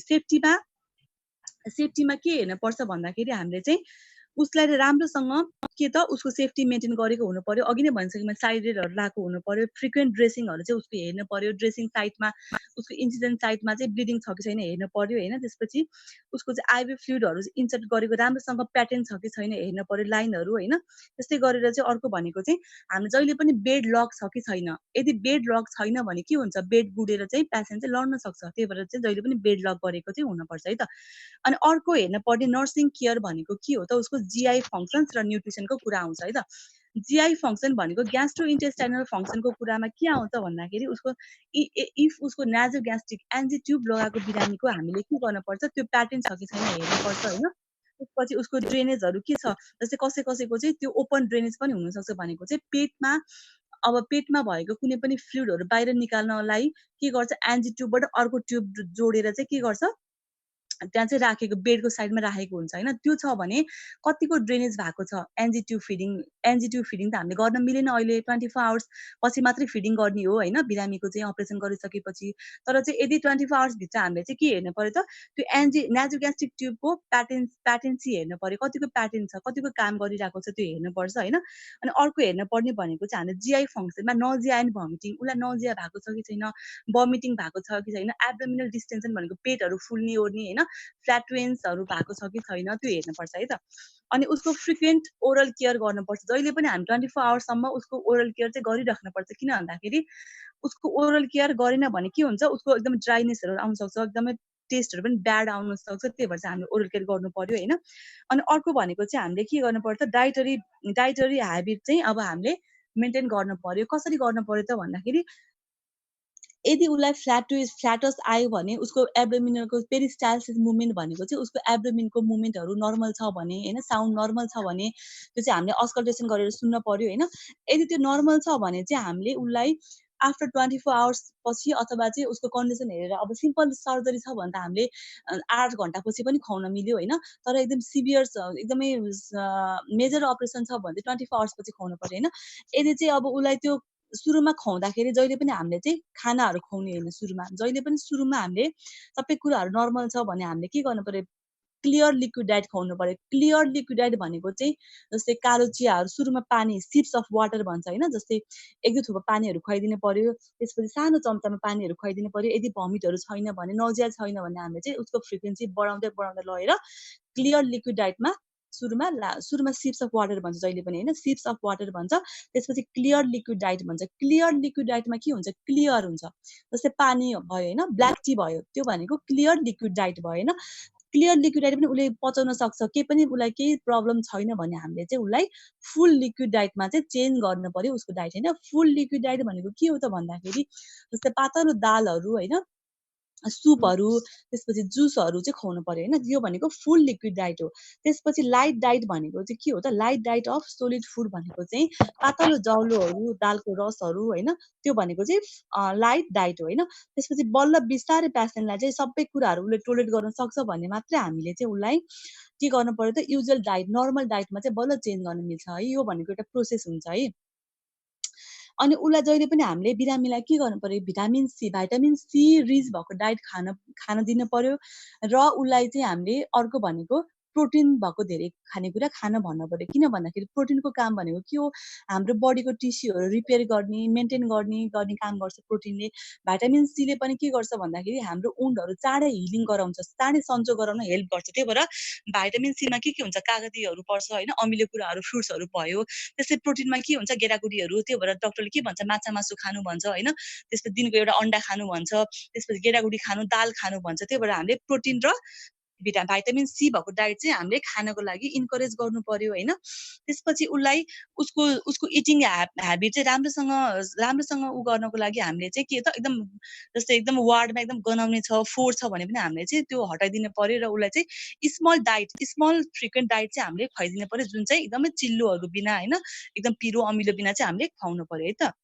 सेफ्टीमा के हेर्न पर्छ भन्दाखेरि हामीले चाहिँ उसलाई राम्रोसँग के त उसको सेफ्टी मेन्टेन गरेको हुनु पर्यो। अघि नै भनिसकेँ मैले, साइडेडहरू लगाएको हुनु पर्यो, फ्रिक्वेन्ट ड्रेसिङहरू चाहिँ उसको हेर्न पर्यो, ड्रेसिङ साइटमा उसको इन्सिडेन्ट साइटमा चाहिँ ब्लिडिङ छ कि छैन हेर्न पर्यो हैन। त्यसपछि उसको चाहिँ आइभी फ्लुइडहरू इन्सर्ट गरेको राम्रोसँग प्याटर्न छ कि छैन हेर्न पर्यो, लाइनहरू हैन। त्यस्तै गरेर चाहिँ अर्को भनेको चाहिँ हामी जहिले पनि बेड लक छ कि छैन, यदि बेड लक छैन भने के हुन्छ, बेड गुडेर चाहिँ पेसेन्ट चाहिँ लड्न सक्छ, त्यही भएर चाहिँ जहिले पनि बेड लक गरेको चाहिँ हुनुपर्छ है त। अनि अर्को हेर्न पर्ने नर्सिङ केयर भनेको के हो त, उसको जीआई फङ्सन्स र न्युट्रिसनको कुरा आउँछ है त। जीआई फङ्सन भनेको ग्यास्ट्रो इन्टेस्टाइनल फङ्सनको कुरामा के आउँछ भन्दाखेरि उसको इफ उसको नाजो ग्यास्ट्रिक एन्जी ट्युब लगाएको बिरामीको हामीले के गर्नुपर्छ, त्यो प्याटर्न छ कि छैन हेर्नुपर्छ हैन। त्यसपछि उसको ड्रेनेजहरू के छ, जस्तै कसैको चाहिँ त्यो ओपन ड्रेनेज पनि हुनसक्छ भनेको चाहिँ पेटमा, अब पेटमा भएको कुनै पनि फ्लुइडहरू बाहिर निकाल्नलाई के गर्छ, एन्जी ट्युबबाट अर्को ट्युब जोडेर चाहिँ के गर्छ, त्यहाँ चाहिँ राखेको, बेडको साइडमा राखेको हुन्छ हैन। त्यो छ भने कतिको ड्रेनेज भएको छ, एन्जिट्युब फिडिङ, एन्जिट्युब फिडिङ त हामीले गर्न मिलेन अहिले, 24 आवर्स पछि मात्रै फिडिङ गर्ने हो हैन, बिरामीको चाहिँ अपरेसन गरिसकेपछि। तर चाहिँ यदि 24 आवर्स भित्र हामीले चाहिँ के हेर्न पर्यो त, त्यो नाजोग्यास्ट्रिक ट्युबको प्याटर्न चाहिँ हेर्न पर्यो, कतिको प्याटर्न छ, कतिको काम गरिरहेको छ त्यो हेर्नुपर्छ हैन। अनि अर्को हेर्न पर्ने भनेको चाहिँ हामीले जीआई फङ्सनमा नजिया एन्ड भमिटिङ, उसलाई नजिया भएको छ कि छैन, भमिटिङ भएको छ कि छैन, एब्डोमिनल डिस्टेन्सन भनेको पेटहरू फुल्ने ओर्ने हैन, फ्ल्याटुलेन्सहरू भएको छ कि छैन त्यो हेर्नुपर्छ है त। अनि उसको फ्रिक्वेन्ट ओरल केयर गर्नुपर्छ, जहिले पनि हामी 24 आवर्ससम्म उसको ओरल केयर चाहिँ गरिराख्नुपर्छ। किन भन्दाखेरि उसको ओरल केयर गरेन भने के हुन्छ, उसको एकदम ड्राइनेसहरू आउन सक्छ, एकदमै टेस्टहरू पनि ब्याड आउन सक्छ, त्यही भएर चाहिँ हामीले ओरल केयर गर्नु पर्यो हैन। अनि अर्को भनेको चाहिँ हामीले के गर्नु पर्छ, डाइटरी ह्याबिट चाहिँ अब हामीले मेन्टेन गर्नु पर्यो। कसरी गर्नु पर्यो त भन्दाखेरि यदि उसलाई फ्ल्याटस आयो भने उसको एब्डोमिनलको पेरिस्टाल्सिस मुभमेन्ट भनेको चाहिँ उसको एब्डोमिनको मुभमेन्टहरू नर्मल छ भने हैन, साउन्ड नर्मल छ भने त्यो चाहिँ हामीले अस्कल्टेसन गरेर सुन्न पर्यो हैन। यदि त्यो नर्मल छ भने चाहिँ हामीले उसलाई आफ्टर 24 आवर्स पछि अथवा चाहिँ उसको कन्डिसन हेरेर, अब सिम्पल सर्जरी छ भने त हामीले 8 घण्टापछि पनि खुवाउन मिल्यो हैन। तर एकदम सिभियर एकदमै मेजर अपरेसन छ भने चाहिँ 24 आवर्स पछि खुवाउनु पर्यो हैन। यदि चाहिँ अब उसलाई त्यो सुरुमा खुवाउँदाखेरि जहिले पनि हामीले चाहिँ खानाहरू खुवाउने होइन, जहिले पनि सुरुमा हामीले सबै कुराहरू नर्मल छ भने हामीले के गर्नु पर्यो, क्लियर लिक्विड डायट खुवाउनु पर्यो। क्लियर लिक्विड डायट भनेको चाहिँ जस्तै कालो चियाहरू, सुरुमा पानी, सिप्स अफ वाटर भन्छ हैन, जस्तै 1-2 थोपा पानीहरू खुवाइदिनु पर्यो, त्यसपछि सानो चम्चामा पानीहरू खुवाइदिनु पर्यो। यदि भमिटहरू छैन भने, नजिया छैन भने हामीले चाहिँ उसको फ्रिक्वेन्सी बढाउँदै लगेर क्लियर लिक्विड डायटमा सुरुमा सिप्स अफ वाटर भन्छ जहिले पनि हैन, सिप्स अफ वाटर भन्छ, त्यसपछि क्लियर लिक्विड डायट भन्छ। क्लियर लिक्विड डायटमा के हुन्छ, क्लियर हुन्छ, जस्तै पानी भयो हैन, ब्ल्याक टी भयो, त्यो भनेको क्लियर लिक्विड डायट भयो हैन। क्लियर लिक्विड डायट पनि उसले पचाउन सक्छ, केही पनि उसलाई केही प्रब्लम छैन भने हामीले चाहिँ उसलाई फुल लिक्विड डायटमा चाहिँ चेन्ज गर्नु पर्यो उसको डायट हैन। फुल लिक्विड डायट भनेको के हो त भन्दाखेरि जस्तै पातलो दालहरू हैन, सुपहरू, त्यसपछि जुसहरू चाहिँ खुवाउनु पर्यो होइन। यो भनेको फुल लिक्विड डाइट हो। त्यसपछि लाइट डाइट भनेको चाहिँ के हो त, light diet of solid food भनेको चाहिँ पातलो जाउलोहरू, दालको रसहरू होइन, त्यो भनेको चाहिँ लाइट डाइट हो होइन। त्यसपछि बल्ल बिस्तारै पेसेन्टलाई चाहिँ सबै कुराहरू उसले टोलरेट गर्न सक्छ भने मात्रै हामीले चाहिँ उसलाई के गर्नु पर्यो त, युजुअल डाइट, नर्मल डाइटमा चाहिँ बल्ल चेन्ज गर्न मिल्छ है। यो भनेको एउटा प्रोसेस हुन्छ है। अनि उसलाई जहिले पनि हामीले बिरामीलाई के गर्नु पर्यो, भाइटामिन सी रिच भएको डाइट खान दिनु पर्यो। र उसलाई चाहिँ हामीले अर्को भनेको प्रोटिन भएको धेरै खानेकुरा खान भन्नु पर्यो। किन भन्दाखेरि प्रोटिनको काम भनेको के हो, हाम्रो बडीको टिस्युहरू रिपेयर गर्ने, मेन्टेन गर्ने काम गर्छ प्रोटिनले। भाइटामिन सीले पनि के गर्छ भन्दाखेरि हाम्रो वुन्डहरू चाँडै हिलिङ गराउँछ, चाँडै सन्चो गराउन हेल्प गर्छ। त्यही भएर भाइटामिन सीमा के हुन्छ, कागतीहरू पर्छ होइन, अमिलो कुराहरू, फ्रुट्सहरू भयो। त्यसै प्रोटिनमा के हुन्छ, गेडागुडीहरू। त्यो भएर डक्टरले के भन्छ, माछा मासु खानु भन्छ होइन। त्यसपछि दिनको एउटा अन्डा खानु भन्छ, त्यसपछि गेडागुडी खानु, दाल खानु भन्छ। त्यही भएर हामीले प्रोटिन र भाइटामिन सी भएको डाइट चाहिँ हामीले खानको लागि इन्करेज गर्नु पर्यो होइन। त्यसपछि उसलाई उसको उसको इटिङ ह्याबिट चाहिँ राम्रोसँग उ गर्नको लागि हामीले चाहिँ के त, एकदम जस्तै एकदम वार्डमा एकदम गनाउने छ, फोहोर छ भने पनि हामीले चाहिँ त्यो हटाइदिनु पर्यो। र उसलाई चाहिँ स्मल फ्रिक्वेन्ट डाइट चाहिँ हामीले खुवाइदिनु पर्यो, जुन चाहिँ एकदमै चिल्लोहरू बिना होइन, एकदम पिरो अमिलो बिना चाहिँ हामीले खुवाउनु पर्यो है त।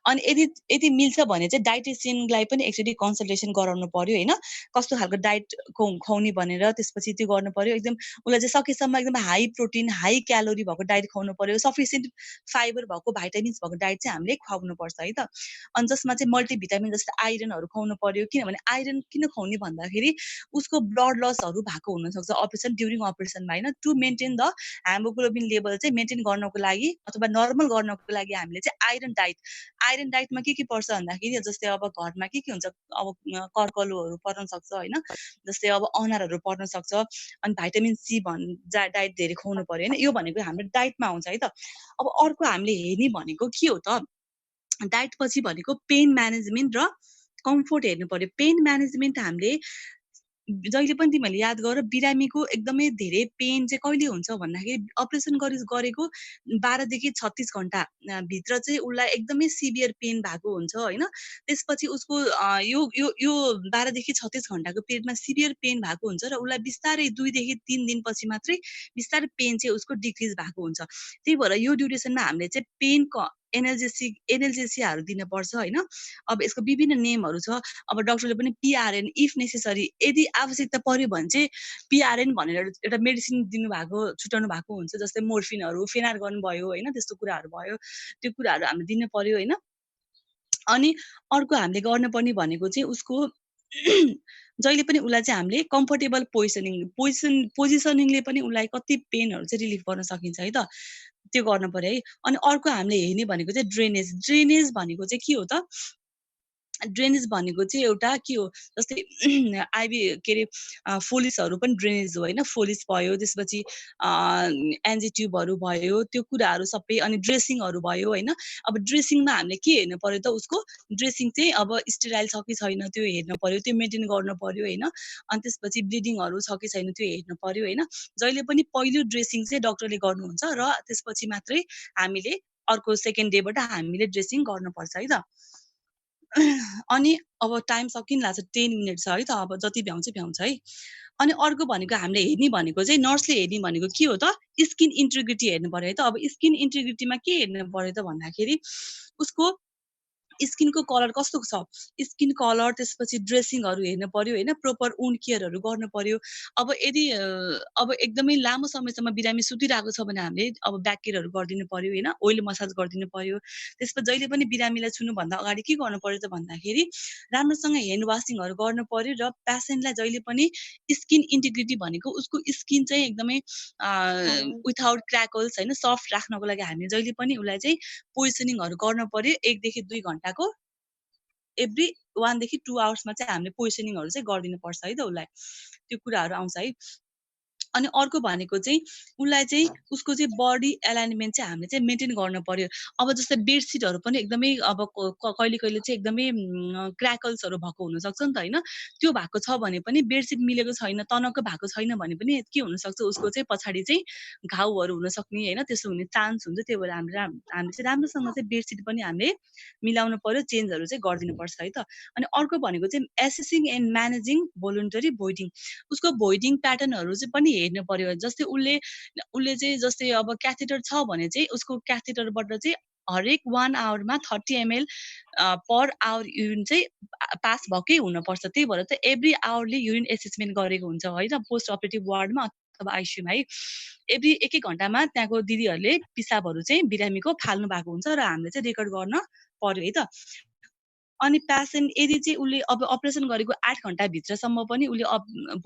अनि यदि मिल्छ भने चाहिँ डाइटिसियनलाई पनि एकचोटि कन्सल्टेसन गराउनु पर्यो होइन, कस्तो खालको डाइट खुवाउने भनेर। त्यसपछि त्यो गर्नु पर्यो। एकदम उसलाई चाहिँ सकेसम्म एकदम हाई प्रोटिन, हाई क्यालोरी भएको डाइट खुवाउनु पर्यो। सफिसियन्ट फाइबर भएको, भाइटामिन्स भएको डाइट चाहिँ हामीले खुवाउनु पर्छ है त। अनि जसमा चाहिँ मल्टिभिटामिन जस्तै आइरनहरू खुवाउनु पर्यो। किनभने आइरन किन खुवाउने भन्दाखेरि उसको ब्लड लसहरू भएको हुनसक्छ ड्युरिङ अपरेसनमा होइन। To maintain the haemoglobin level चाहिँ मेन्टेन गर्नको लागि अथवा नर्मल गर्नको लागि हामीले चाहिँ आइरन डाइटमा के पर्छ भन्दाखेरि, जस्तै अब घरमा के हुन्छ, अब कर्कलोहरू पर्न सक्छ होइन, जस्तै अब अनारहरू पर्न सक्छ। अनि भाइटामिन सी डाइट धेरै खुवाउनु पर्यो होइन। यो भनेको हाम्रो डाइटमा आउँछ है त। अब अर्को हामीले हेर्ने भनेको के हो त, डाइट पछि भनेको पेन म्यानेजमेन्ट र कम्फोर्ट हेर्नु पर्यो। पेन म्यानेजमेन्ट हामीले जहिले पनि तिमीहरूले याद गर, बिरामीको एकदमै धेरै पेन चाहिँ कहिले हुन्छ भन्दाखेरि अपरेसन गरेको 12 देखि 36 घण्टा भित्र चाहिँ उसलाई एकदमै सिभियर पेन भएको हुन्छ होइन। त्यसपछि उसको यो यो यो 12 देखि 36 घण्टाको पिरियडमा सिभियर पेन भएको हुन्छ र उसलाई बिस्तारै 2 देखि 3 दिनपछि मात्रै बिस्तारै पेन चाहिँ उसको डिक्रिज भएको हुन्छ। त्यही भएर यो ड्युरेसनमा हामीले चाहिँ पेनको एनाल्जेसियाहरू दिनुपर्छ होइन। अब यसको विभिन्न नेमहरू छ। अब डक्टरले पनि पिआरएन इफ नेसेसरी, यदि आवश्यकता पर्यो भने चाहिँ पिआरएन भनेर एउटा मेडिसिन छुटाउनु भएको हुन्छ। जस्तै मोर्फिनहरू, फेनार्गन भयो होइन, त्यस्तो कुराहरू भयो। त्यो कुराहरू हामीले दिनु पर्यो होइन। अनि अर्को हामीले गर्नुपर्ने भनेको चाहिँ उसको जहिले पनि उसलाई चाहिँ हामीले कम्फर्टेबल पोजिसनिङले पनि उसलाई कति पेनहरू चाहिँ रिलिफ गर्न सकिन्छ है त, त्यो गर्नु पर्यो है। अनि अर्को हामीले हेर्ने भनेको चाहिँ ड्रेनेज भनेको चाहिँ के हो त, ड्रेनेज भनेको चाहिँ एउटा के हो, जस्तै आइबी के अरे फोलिसहरू पनि ड्रेनेज हो होइन। फोलिस भयो, त्यसपछि एन्जिट्युबहरू भयो, त्यो कुराहरू सबै। अनि ड्रेसिङहरू भयो होइन। अब ड्रेसिङमा हामीले के हेर्नु पर्यो त, उसको ड्रेसिङ चाहिँ अब स्टेराइल छ कि छैन त्यो हेर्नु पर्यो, त्यो मेन्टेन गर्नु पर्यो होइन। अनि त्यसपछि ब्लिडिङहरू छ कि छैन त्यो हेर्नु पर्यो होइन। जहिले पनि पहिलो ड्रेसिङ चाहिँ डक्टरले गर्नुहुन्छ र त्यसपछि मात्रै हामीले अर्को सेकेन्ड डेबाट हामीले ड्रेसिङ गर्नुपर्छ है त। अनि अब टाइम सकिन लाग्छ, 10 मिनट छ है त। अब जति भ्याउँछ है। अनि अर्को भनेको हामीले हेर्ने भनेको चाहिँ नर्सले हेर्ने भनेको के हो त, स्किन इन्टिग्रिटी हेर्नु पर्यो है त। अब स्किन इन्टिग्रिटीमा के हेर्नु पर्यो त भन्दाखेरि उसको स्किनको कलर कस्तो छ, स्किन कलर, त्यसपछि ड्रेसिङहरू हेर्नु पर्यो होइन। प्रोपर वुन्ड केयरहरू गर्नु पर्यो। अब यदि अब एकदमै लामो समयसम्म बिरामी सुतिरहेको छ भने हामीले अब ब्याक केयरहरू गरिदिनु पर्यो होइन, ओइल मसाज गरिदिनु पर्यो। त्यसपछि जहिले पनि बिरामीलाई छुनुभन्दा अगाडि के गर्नु पर्यो त भन्दाखेरि राम्रोसँग ह्यान्ड वासिङहरू गर्नु पर्यो। र पेसेन्टलाई जहिले पनि स्किन इन्टिग्रिटी भनेको उसको स्किन चाहिँ एकदमै विथआउट क्र्याकल्स होइन, सफ्ट राख्नको लागि हामीले जहिले पनि उसलाई चाहिँ पोजिसनिङहरू गर्नु पर्यो। 1 देखि 2 घण्टाको एभ्री 1 देखि 2 आवर्समा चाहिँ हामीले पोजिसनिङहरू चाहिँ गरिदिनु पर्छ है त उसलाई। त्यो कुराहरू आउँछ है। अनि अर्को भनेको चाहिँ उसलाई चाहिँ उसको चाहिँ बडी एलाइनमेन्ट चाहिँ हामीले चाहिँ मेन्टेन गर्न पर्यो। अब जस्तै बेडसिटहरू पनि एकदमै अब कहिले कहिले चाहिँ एकदमै क्र्याकल्सहरू भएको हुनसक्छ नि त होइन। त्यो भएको छ भने पनि बेडसिट मिलेको छैन, तनक्क भएको छैन भने पनि के हुनसक्छ, उसको चाहिँ पछाडि चाहिँ घाउहरू हुन सक्ने होइन, त्यस्तो हुने चान्स हुन्छ। त्यही भएर हामीले चाहिँ राम्रोसँग चाहिँ बेडसिट पनि हामीले मिलाउनु पर्यो, चेन्जहरू चाहिँ गरिदिनुपर्छ है त। अनि अर्को भनेको चाहिँ एसेसिङ एन्ड म्यानेजिङ भोलुन्टरी भोइडिङ। उसको भोइडिङ प्याटर्नहरू चाहिँ पनि हेर्नु पर्यो। जस्तै उसले चाहिँ जस्तै अब क्याथेटर छ भने चाहिँ उसको क्याथेटरबाट चाहिँ हरेक 1 आवरमा 30 ml पर आवर युरिन चाहिँ पास भएकै हुनुपर्छ। त्यही भएर चाहिँ एभ्री आवरले युरिन एसेसमेन्ट गरेको हुन्छ होइन, पोस्ट अपरेटिभ वार्डमा अथवा आइसियुमा है। एभ्री 1-1 घन्टामा त्यहाँको दिदीहरूले पिसाबहरू चाहिँ बिरामीको फाल्नु भएको हुन्छ र हामीले चाहिँ रेकर्ड गर्न पर्यो है त। अनि पेसेन्ट यदि चाहिँ उसले अब अपरेसन गरेको 8 घन्टाभित्रसम्म पनि उसले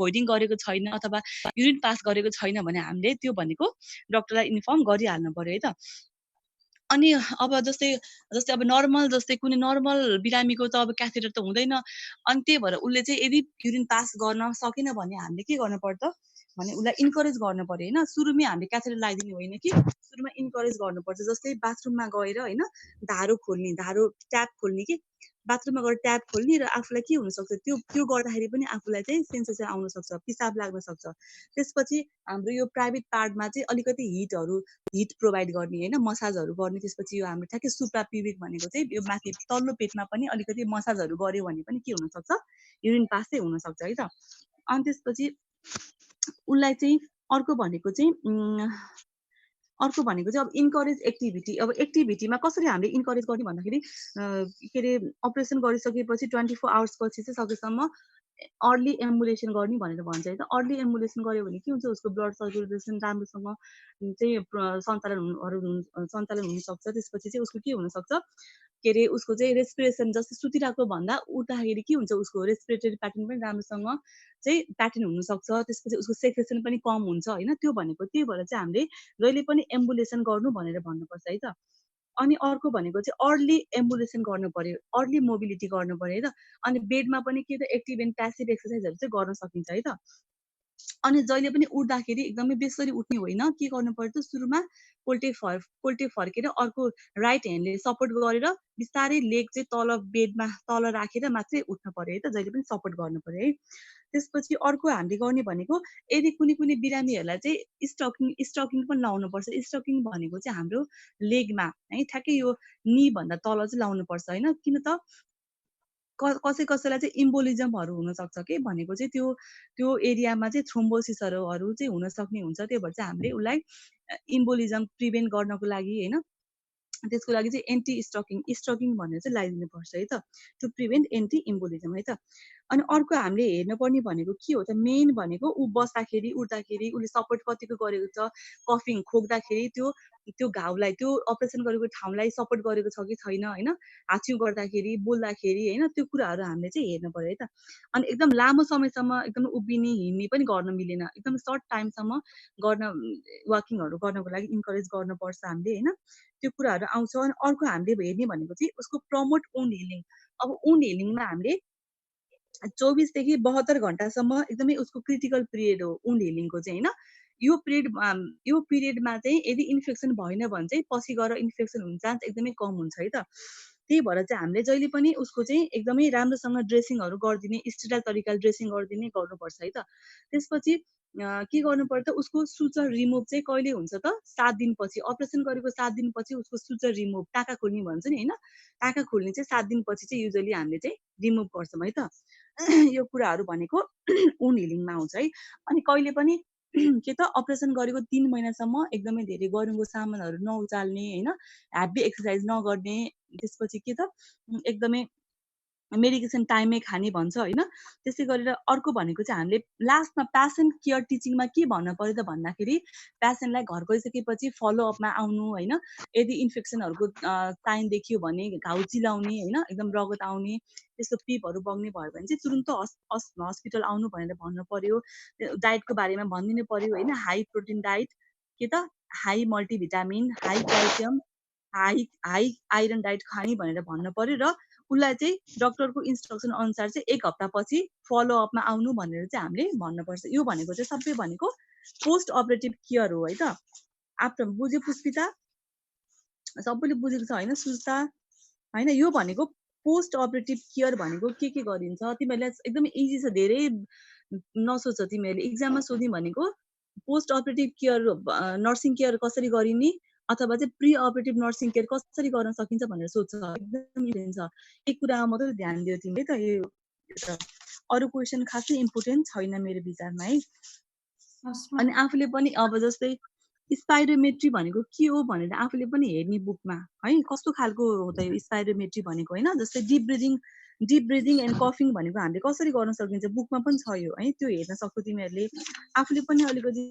भोइडिङ गरेको छैन अथवा युरिन पास गरेको छैन भने हामीले त्यो भनेको डक्टरलाई इन्फर्म गरिहाल्नु पर्यो है त। अनि अब जस्तै अब नर्मल जस्तै कुनै नर्मल बिरामीको त अब क्याथेटर त हुँदैन। अनि त्यही भएर उसले चाहिँ यदि युरिन पास गर्न सकेन भने हामीले के गर्नु पर्छ भने उसलाई इन्करेज गर्नु पर्यो होइन। सुरुमै हामीले क्याथेटर लगाइदिने होइन कि, सुरुमा इन्करेज गर्नुपर्छ। जस्तै बाथरुममा गएर होइन धारो खोल्ने, धारो ट्याप खोल्ने कि बाथरुममा गएर ट्याप खोल्ने र आफूलाई के हुनसक्छ त्यो गर्दाखेरि पनि आफूलाई चाहिँ सेन्सेसन आउन सक्छ, पिसाब लाग्न सक्छ। त्यसपछि हाम्रो यो प्राइभेट पार्टमा चाहिँ अलिकति हिट प्रोभाइड गर्ने होइन, मसाजहरू गर्ने। त्यसपछि यो हाम्रो ठ्याक्कै सुप्रा प्युबिक भनेको चाहिँ यो माथि तल्लो पेटमा पनि अलिकति मसाजहरू गर्यो भने पनि के हुनसक्छ, युरिन पास चाहिँ हुनसक्छ है त। अनि त्यसपछि उसलाई चाहिँ अर्को भनेको चाहिँ अब इन्करेज एक्टिभिटी। अब एक्टिभिटीमा कसरी हामीले इन्करेज गर्ने भन्दाखेरि के अरे अपरेसन गरिसकेपछि 24 आवर्स पछि चाहिँ सकेसम्म अर्ली एम्बुलेसन गर्ने भनेर भन्छ है त। अर्ली एम्बुलेसन गर्यो भने के हुन्छ, उसको ब्लड सर्कुलेसन राम्रोसँग चाहिँ सञ्चालन हुनसक्छ। त्यसपछि चाहिँ उसको के हुनसक्छ, के अरे उसको चाहिँ रेस्पिरेसन जस्तै सुतिरहेको भन्दा उठ्दाखेरि के हुन्छ, उसको रेस्पिरेटरी प्याटर्न पनि राम्रोसँग चाहिँ प्याटर्न हुनसक्छ। त्यसपछि उसको सेक्रेसन पनि कम हुन्छ होइन। त्यो भनेको त्यही भएर चाहिँ हामीले जहिले पनि एम्बुलेसन गर्नु भनेर भन्नुपर्छ है त। अनि अर्को भनेको चाहिँ अर्ली एम्बुलेसन गर्नु पर्यो, अर्ली मोबिलिटी गर्नु पर्यो है त। अनि बेडमा पनि के त एक्टिभ एन्ड प्यासिभ एक्सर्साइजहरू चाहिँ गर्न सकिन्छ है त। अनि जहिले पनि उठ्दाखेरि एकदमै बेसरी उठ्ने होइन, के गर्नु पर्छ, सुरुमा पोल्टे फर्केर अर्को राइट ह्यान्डले सपोर्ट गरेर बिस्तारै लेग चाहिँ तल बेडमा तल राखेर मात्रै उठ्नु पर्यो है त। जहिले पनि सपोर्ट गर्नु पर्यो है। त्यसपछि अर्को हामीले गर्ने भनेको यदि कुनै बिरामीहरूलाई चाहिँ स्टकिङ पनि लाउनुपर्छ। स्टकिङ भनेको चाहिँ हाम्रो लेगमा है ठ्याक्कै यो नी भन्दा तल चाहिँ लाउनुपर्छ होइन। किन त कसैलाई चाहिँ इम्बोलिजमहरू हुनसक्छ के भनेको चाहिँ त्यो एरियामा चाहिँ थ्रोम्बोसिसहरू चाहिँ हुन सक्ने हुन्छ। त्यही भएर चाहिँ हामीले उसलाई इम्बोलिजम प्रिभेन्ट गर्नको लागि होइन, त्यसको लागि चाहिँ स्टकिङ भनेर चाहिँ लगाइदिनुपर्छ है त, टु प्रिभेन्ट एन्टी इम्बोलिजम है त। अनि अर्को हामीले हेर्नुपर्ने भनेको के हो त, मेन भनेको ऊ बस्दाखेरि उठ्दाखेरि उसले सपोर्ट कतिको गरेको छ, कफिङ खोक्दाखेरि त्यो घाउलाई, त्यो अपरेसन गरेको ठाउँलाई सपोर्ट गरेको छ कि छैन होइन, हाछ्यु गर्दाखेरि बोल्दाखेरि होइन, त्यो कुराहरू हामीले चाहिँ हेर्नु पर्यो है त। अनि एकदम लामो समयसम्म एकदम उभिने हिँड्ने पनि गर्न मिलेन, एकदम सर्ट टाइमसम्म वाकिङहरू गर्नको लागि इन्करेज गर्नुपर्छ हामीले होइन। त्यो कुराहरू आउँछ। अनि अर्को हामीले हेर्ने भनेको चाहिँ उसको प्रमोट वुन्ड हिलिङ। अब वुन्ड हिलिङमा हामीले 24 देखि 72 घण्टासम्म एकदमै उसको क्रिटिकल पिरियड हो वुन्ड हिलिङको चाहिँ होइन। यो पिरियडमा चाहिँ यदि इन्फेक्सन भएन भने चाहिँ पछि गएर इन्फेक्सन हुने चान्स एकदमै कम हुन्छ है त। त्यही भएर चाहिँ हामीले जहिले पनि उसको चाहिँ एकदमै राम्रोसँग ड्रेसिङहरू गरिदिने, स्टेराइल तरिकाले ड्रेसिङ गरिदिने गर्नुपर्छ है त। त्यसपछि के गर्नुपर्छ, उसको सुचर रिमुभ चाहिँ कहिले हुन्छ त, 7 दिनपछि। अपरेसन गरेको 7 दिनपछि उसको सुचर रिमुभ, टाँका खोल्ने भन्छ नि होइन, टाँका खोल्ने चाहिँ 7 दिनपछि चाहिँ युजली हामीले चाहिँ रिमुभ गर्छौँ है त। यो कुराहरू भनेको वुन्ड हिलिङमा आउँछ है। अनि कहिले पनि के त अपरेसन गरेको 3 महिनासम्म एकदमै धेरै गरुङको सामानहरू नउचाल्ने होइन, हेभी एक्सर्साइज नगर्ने। त्यसपछि के त एकदमै मेडिकेसन टाइममै खाने भन्छ होइन। त्यसै गरेर अर्को भनेको चाहिँ हामीले लास्टमा पेसेन्ट केयर टिचिङमा के भन्नु पर्यो त भन्दाखेरि, पेसेन्टलाई घर गइसकेपछि फलोअपमा आउनु होइन, यदि इन्फेक्सनहरूको साइन देखियो भने घाउ चिलाउने होइन, एकदम रगत आउने, त्यस्तो पिपहरू बग्ने भयो भने चाहिँ तुरुन्त हस्पिटल आउनु भनेर भन्नु पर्यो। डाइटको बारेमा भनिदिनु पर्यो होइन, हाई प्रोटिन डाइट, के त high multivitamin, high calcium, high iron diet खाने भनेर भन्नु पर्यो। र उसलाई चाहिँ डक्टरको इन्स्ट्रक्सन अनुसार चाहिँ 1 हप्तापछि फलोअपमा आउनु भनेर चाहिँ हामीले भन्नुपर्छ। यो भनेको चाहिँ सबै भनेको पोस्ट अपरेटिभ केयर हो है त। आफ्टर बुझ्यो पुष्पिता? सबैले बुझेको छ होइन सुस्ता? होइन यो भनेको पोस्ट अपरेटिभ केयर भनेको के गरिन्छ तिमीहरूले एकदमै इजी छ, धेरै नसोच तिमीहरूले। इक्जाममा सोध्ने भनेको post operative care nursing care कसरी गरिने अथवा चाहिँ प्री अपरेटिभ नर्सिङ केयर कसरी गर्न सकिन्छ भनेर सोध्छ। एकदम इम्पोर्टेन्ट छ, एक कुरामा मात्रै ध्यान दियो तिमीले त। यो अरू क्वेसन खासै इम्पोर्टेन्ट छैन मेरो विचारमा है। अनि आफूले पनि अब जस्तै स्पाइरोमेट्री भनेको के हो भनेर आफूले पनि हेर्ने बुकमा है, कस्तो खालको हो त यो स्पाइरोमेट्री भनेको होइन। जस्तै डिप ब्रिदिङ एन्ड कफिङ भनेको हामीले कसरी गर्न सकिन्छ बुकमा पनि छ यो है, त्यो हेर्न सक्छौ तिमीहरूले। आफूले पनि अलिकति